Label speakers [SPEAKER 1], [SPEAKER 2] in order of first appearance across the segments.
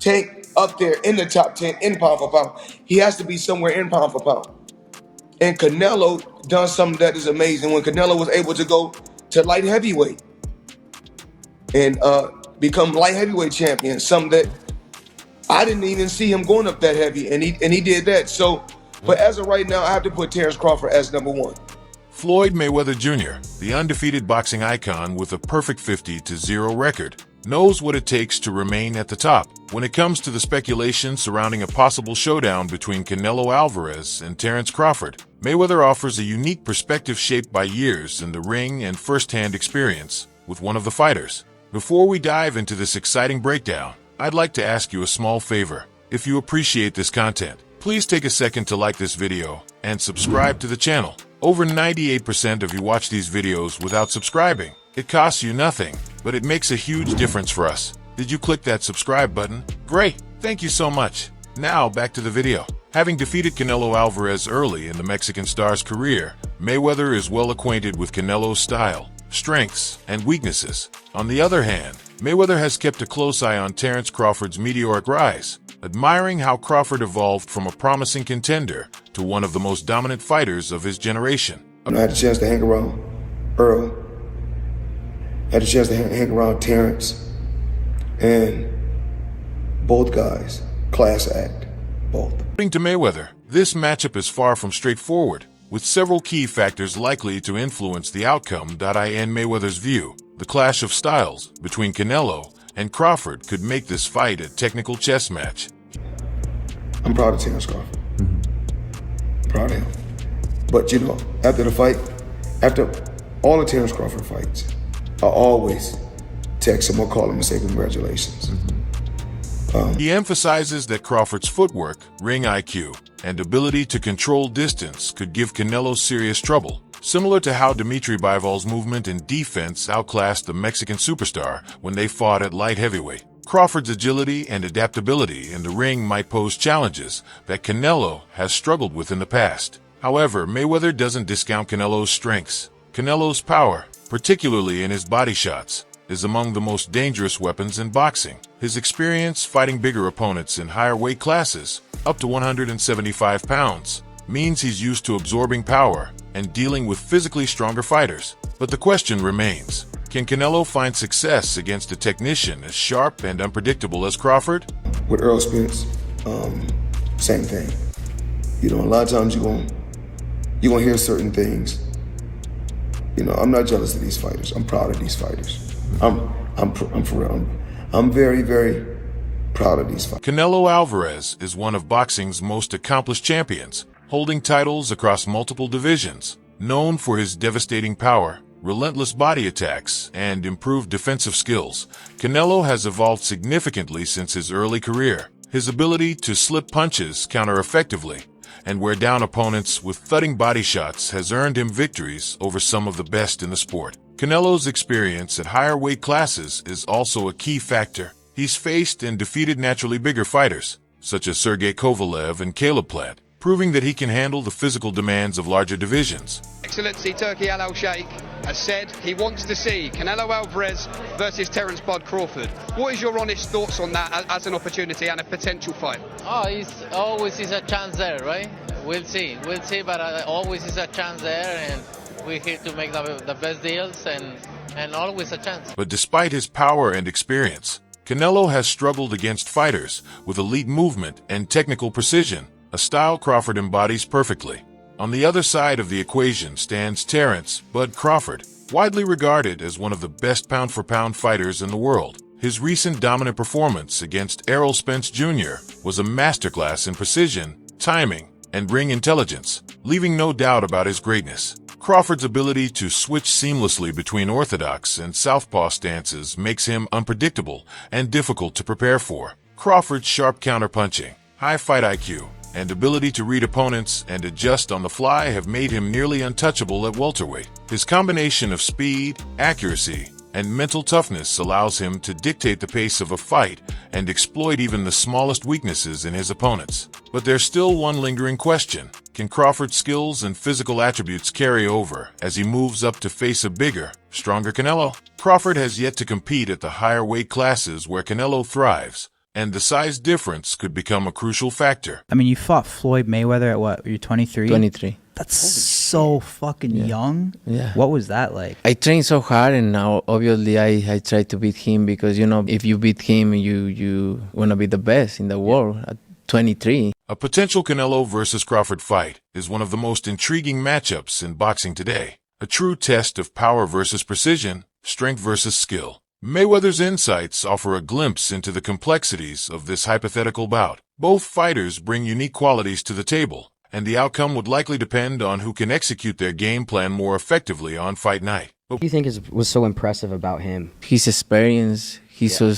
[SPEAKER 1] Tank up there in the top 10 in pound for pound. He has to be somewhere in pound for pound. And Canelo done something that is amazing when Canelo was able to go to light heavyweight and become light heavyweight champion. Something that I didn't even see him going up that heavy, and he did that. So, but as of right now, I have to put Terence Crawford as number one.
[SPEAKER 2] Floyd Mayweather Jr., the undefeated boxing icon with a perfect 50-0 record, knows what it takes to remain at the top. When it comes to the speculation surrounding a possible showdown between Canelo Alvarez and Terence Crawford, Mayweather offers a unique perspective shaped by years in the ring and first-hand experience with one of the fighters. Before we dive into this exciting breakdown, I'd like to ask you a small favor. If you appreciate this content, please take a second to like this video and subscribe to the channel. Over 98% of you watch these videos without subscribing. It costs you nothing, but it makes a huge difference for us. Did you click that subscribe button? Great! Thank you so much. Now back to the video. Having defeated Canelo Alvarez early in the Mexican star's career, Mayweather is well acquainted with Canelo's style, strengths, and weaknesses. On the other hand, Mayweather has kept a close eye on Terence Crawford's meteoric rise, admiring how Crawford evolved from a promising contender to one of the most dominant fighters of his generation.
[SPEAKER 1] I had a chance to hang around Earl. I had a chance to hang around Terence. And both guys, class act, both.
[SPEAKER 2] According to Mayweather, this matchup is far from straightforward, with several key factors likely to influence the outcome. In Mayweather's view, the clash of styles between Canelo and Crawford could make this fight a technical chess match.
[SPEAKER 1] I'm proud of Terence Crawford. Proud of him. But you know, after the fight, after all the Terence Crawford fights, I always text him or call him and say congratulations.
[SPEAKER 2] He emphasizes that Crawford's footwork, ring IQ, and ability to control distance could give Canelo serious trouble, similar to how Dimitri Bivol's movement and defense outclassed the Mexican superstar when they fought at light heavyweight. Crawford's agility and adaptability in the ring might pose challenges that Canelo has struggled with in the past. However, Mayweather doesn't discount Canelo's strengths. Canelo's power, particularly in his body shots, is among the most dangerous weapons in boxing. His experience fighting bigger opponents in higher weight classes, up to 175 pounds, means he's used to absorbing power and dealing with physically stronger fighters. But the question remains, can Canelo find success against a technician as sharp and unpredictable as Crawford?
[SPEAKER 1] With Earl Spence, same thing. You know, a lot of times you're gonna hear certain things. You know, I'm not jealous of these fighters. I'm proud of these fighters. I'm for real. I'm very, very proud of these fighters.
[SPEAKER 2] Canelo Alvarez is one of boxing's most accomplished champions, holding titles across multiple divisions. Known for his devastating power, relentless body attacks, and improved defensive skills, Canelo has evolved significantly since his early career. His ability to slip punches counter effectively and wear down opponents with thudding body shots has earned him victories over some of the best in the sport. Canelo's experience at higher weight classes is also a key factor. He's faced and defeated naturally bigger fighters, such as Sergey Kovalev and Caleb Plant, proving that he can handle the physical demands of larger divisions.
[SPEAKER 3] Excellency Turki Al-Sheikh has said he wants to see Canelo Alvarez versus Terence "Bud" Crawford. What is your honest thoughts on that as an opportunity and a potential fight?
[SPEAKER 4] Oh, it's always is a chance there, right? We'll see, but always is a chance there, and we're here to make the best deals and always a chance.
[SPEAKER 2] But despite his power and experience, Canelo has struggled against fighters with elite movement and technical precision, a style Crawford embodies perfectly. On the other side of the equation stands Terence "Bud" Crawford, widely regarded as one of the best pound-for-pound fighters in the world. His recent dominant performance against Errol Spence Jr. was a masterclass in precision, timing, and ring intelligence, leaving no doubt about his greatness. Crawford's ability to switch seamlessly between orthodox and southpaw stances makes him unpredictable and difficult to prepare for. Crawford's sharp counterpunching, high fight IQ, and ability to read opponents and adjust on the fly have made him nearly untouchable at welterweight. His combination of speed, accuracy, and mental toughness allows him to dictate the pace of a fight and exploit even the smallest weaknesses in his opponents. But there's still one lingering question. Can Crawford's skills and physical attributes carry over as he moves up to face a bigger, stronger Canelo? Crawford has yet to compete at the higher weight classes where Canelo thrives, and the size difference could become a crucial factor.
[SPEAKER 5] I mean, you fought Floyd Mayweather at what? You're 23?
[SPEAKER 6] 23.
[SPEAKER 5] That's so fucking young.
[SPEAKER 6] Yeah.
[SPEAKER 5] What was that like?
[SPEAKER 6] I trained so hard, and now obviously I try to beat him because, you know, if you beat him, you want to be the best in the world at 23.
[SPEAKER 2] A potential Canelo versus Crawford fight is one of the most intriguing matchups in boxing today. A true test of power versus precision, strength versus skill. Mayweather's insights offer a glimpse into the complexities of this hypothetical bout. Both fighters bring unique qualities to the table, and the outcome would likely depend on who can execute their game plan more effectively on fight night.
[SPEAKER 7] What do you think was so impressive about him?
[SPEAKER 6] His experience, he's so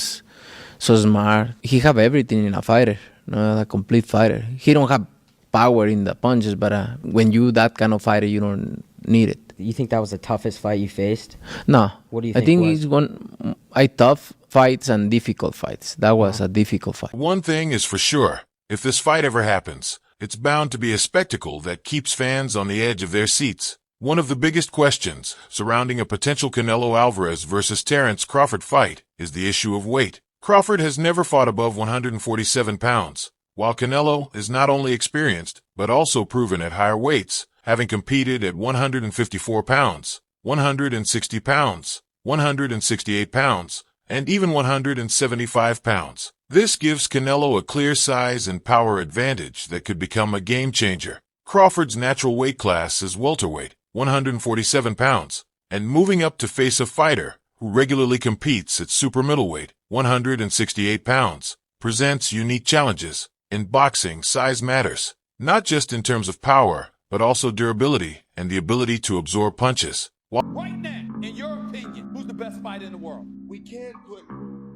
[SPEAKER 6] smart. He have everything in a fighter, a complete fighter. He don't have power in the punches, but when you that kind of fighter, you don't need it.
[SPEAKER 7] You think that was the toughest fight you faced?
[SPEAKER 6] No.
[SPEAKER 7] What do you think
[SPEAKER 6] I think
[SPEAKER 7] was?
[SPEAKER 6] I tough fights and difficult fights. That was a difficult fight.
[SPEAKER 2] One thing is for sure, if this fight ever happens, it's bound to be a spectacle that keeps fans on the edge of their seats. One of the biggest questions surrounding a potential Canelo Alvarez versus Terence Crawford fight is the issue of weight. Crawford has never fought above 147 pounds, while Canelo is not only experienced, but also proven at higher weights, having competed at 154 pounds, 160 pounds, 168 pounds, and even 175 pounds. This gives Canelo a clear size and power advantage that could become a game changer. Crawford's natural weight class is welterweight, 147 pounds, and moving up to face a fighter who regularly competes at super middleweight, 168 pounds, presents unique challenges. In boxing, size matters, not just in terms of power, but also durability and the ability to absorb punches.
[SPEAKER 8] Right now, in your opinion, who's the best fighter in the world?
[SPEAKER 1] We can't put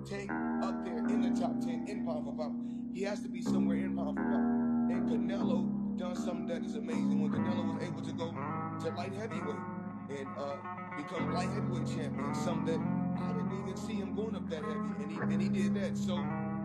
[SPEAKER 1] Tank up there in the top 10 in pound for pound. He has to be somewhere in pound for pound. And Canelo done something that is amazing when Canelo was able to go to light heavyweight and become light heavyweight champion. Something that I didn't even see him going up that heavy, and he did that. So,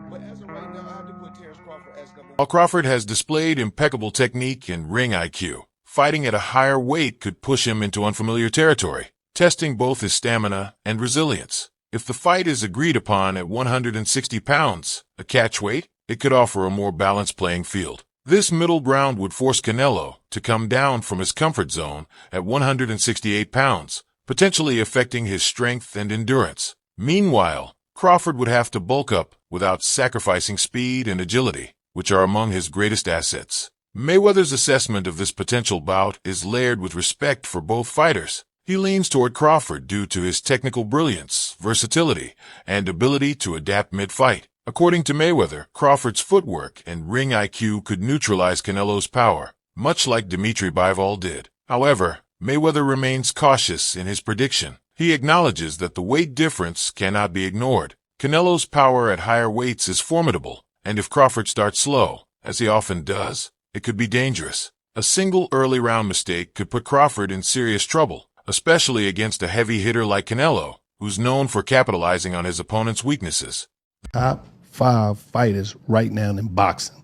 [SPEAKER 1] but as of right now, I have to put Terence Crawford as number one.
[SPEAKER 2] While Crawford has displayed impeccable technique and ring IQ, fighting at a higher weight could push him into unfamiliar territory, testing both his stamina and resilience. If the fight is agreed upon at 160 pounds, a catch weight, it could offer a more balanced playing field. This middle ground would force Canelo to come down from his comfort zone at 168 pounds, potentially affecting his strength and endurance. Meanwhile, Crawford would have to bulk up without sacrificing speed and agility, which are among his greatest assets. Mayweather's assessment of this potential bout is layered with respect for both fighters. He leans toward Crawford due to his technical brilliance, versatility, and ability to adapt mid-fight. According to Mayweather, Crawford's footwork and ring IQ could neutralize Canelo's power, much like Dimitri Bivol did. However, Mayweather remains cautious in his prediction. He acknowledges that the weight difference cannot be ignored. Canelo's power at higher weights is formidable, and if Crawford starts slow, as he often does, it could be dangerous. A single early round mistake could put Crawford in serious trouble, especially against a heavy hitter like Canelo, who's known for capitalizing on his opponent's weaknesses.
[SPEAKER 9] Top 5 fighters right now in boxing.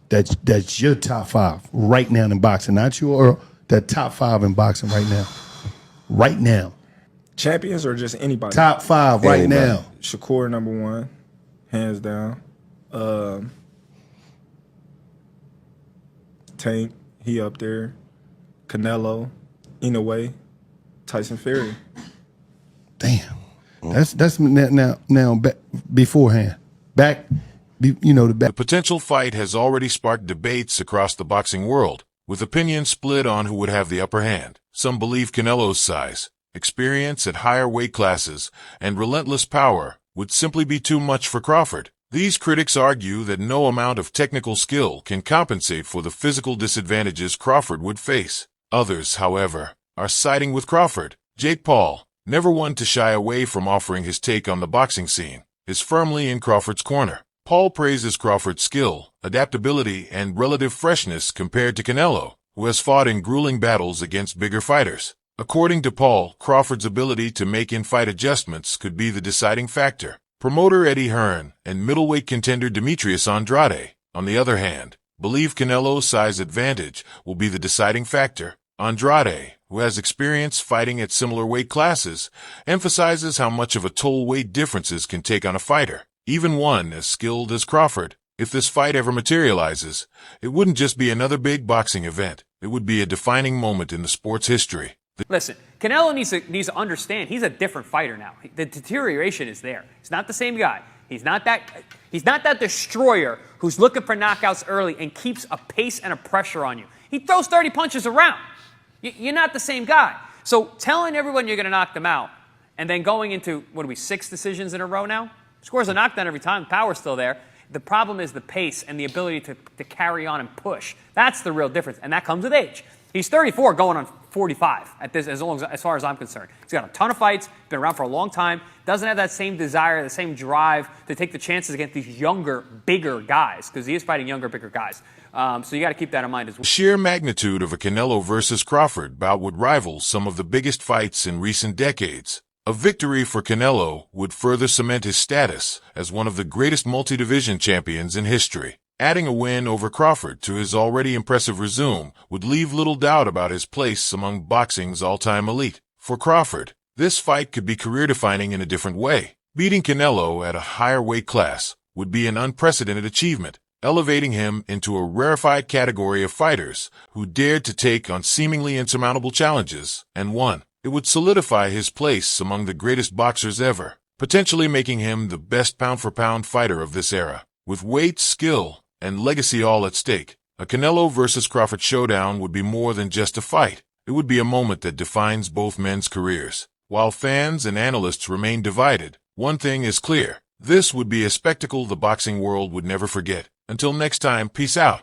[SPEAKER 9] That's your top 5 right now in boxing, not your that top 5 in boxing right now. Right now.
[SPEAKER 10] Champions or just anybody?
[SPEAKER 9] Top 5 right now.
[SPEAKER 10] Shakur #1, hands down. Tank, he up there. Canelo, Inoue, Tyson Fury.
[SPEAKER 9] Damn. That's now beforehand. Back,
[SPEAKER 2] The potential fight has already sparked debates across the boxing world, with opinions split on who would have the upper hand. Some believe Canelo's size, experience at higher weight classes, and relentless power would simply be too much for Crawford. These critics argue that no amount of technical skill can compensate for the physical disadvantages Crawford would face. Others, however, are siding with Crawford. Jake Paul, never one to shy away from offering his take on the boxing scene, is firmly in Crawford's corner. Paul praises Crawford's skill, adaptability, and relative freshness compared to Canelo, who has fought in grueling battles against bigger fighters. According to Paul, Crawford's ability to make in-fight adjustments could be the deciding factor. Promoter Eddie Hearn and middleweight contender Demetrius Andrade, on the other hand, believe Canelo's size advantage will be the deciding factor. Andrade, who has experience fighting at similar weight classes, emphasizes how much of a toll weight differences can take on a fighter. even one as skilled as Crawford. If this fight ever materializes, it wouldn't just be another big boxing event. It would be a defining moment in the sport's history.
[SPEAKER 11] Listen, Canelo needs to understand he's a different fighter now. The deterioration is there. He's not the same guy. He's not that destroyer who's looking for knockouts early and keeps a pace and a pressure on you. He throws 30 punches around. You're not the same guy. So telling everyone you're going to knock them out and then going into, 6 decisions in a row now? Scores a knockdown every time. Power's still there. The problem is the pace and the ability to carry on and push. That's the real difference, and that comes with age. He's 34 going on 45 at this, as far as I'm concerned. He's got a ton of fights, been around for a long time, doesn't have that same desire, the same drive to take the chances against these younger, bigger guys, because he is fighting younger, bigger guys. So you got to keep that in mind as well.
[SPEAKER 2] The sheer magnitude of a Canelo versus Crawford bout would rival some of the biggest fights in recent decades. A victory for Canelo would further cement his status as one of the greatest multi-division champions in history. Adding a win over Crawford to his already impressive resume would leave little doubt about his place among boxing's all-time elite. For Crawford, this fight could be career-defining in a different way. Beating Canelo at a higher weight class would be an unprecedented achievement, elevating him into a rarefied category of fighters who dared to take on seemingly insurmountable challenges and won. It would solidify his place among the greatest boxers ever, potentially making him the best pound-for-pound fighter of this era. With weight, skill, and legacy all at stake, a Canelo versus Crawford showdown would be more than just a fight. It would be a moment that defines both men's careers. While fans and analysts remain divided, one thing is clear. This would be a spectacle the boxing world would never forget. Until next time, peace out.